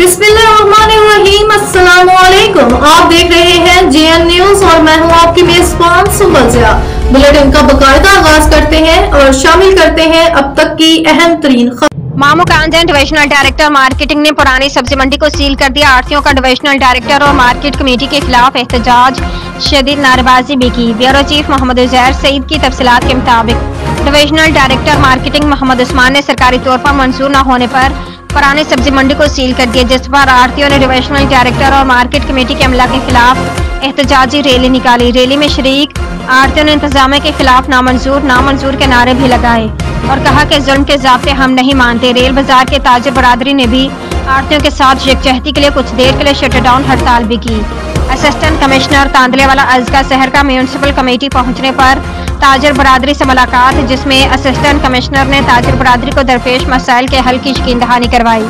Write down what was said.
बिस्मिल्लाहिर्रहमानिर्रहीम। अस्सलामुअलैकुम। आप देख रहे हैं जेएन न्यूज और मैं हूं आपकी मेजबान सुबज़िया। बुलेटिन का बाकायदा आगाज करते हैं और शामिल करते हैं अब तक की अहम तरीन खबर। मामू कांजन डिविजनल डायरेक्टर मार्केटिंग ने पुरानी सब्जी मंडी को सील कर दिया। आढ़तियों का डिविजनल डायरेक्टर और मार्केट कमेटी के खिलाफ एहतजाज, शदीद नारेबाजी भी की। ब्यूरो चीफ मोहम्मद उजैर सईद की तफसीलात के मुताबिक divisional director marketing Mohammad Usman ने सरकारी तौर पर मंजूर न होने पर पुरानी सब्जी मंडी को सील कर दिया, जिस पर आढ़तियों ने डिविजनल डायरेक्टर और मार्केट कमेटी के अमला के खिलाफ एहतजाजी रैली निकाली। रैली में शरीक आढ़तियों ने इंतजामिया के खिलाफ नामंजूर के नारे भी लगाए और कहा कि जुल्म के ज़ाब्ते हम नहीं मानते। रेल बाजार के ताजिर बरादरी ने भी आढ़तियों के साथ यकजहती के लिए कुछ देर के लिए शटडाउन हड़ताल भी की। असिस्टेंट कमिश्नर तांदलेवाला अज़का शहर का म्यूनसिपल कमेटी पहुंचने पर ताजिर बरादरी से मुलाकात, जिसमें असिस्टेंट कमिश्नर ने ताजिर बरादरी को दरपेश मसाइल के हल की यकीन दहानी करवाई।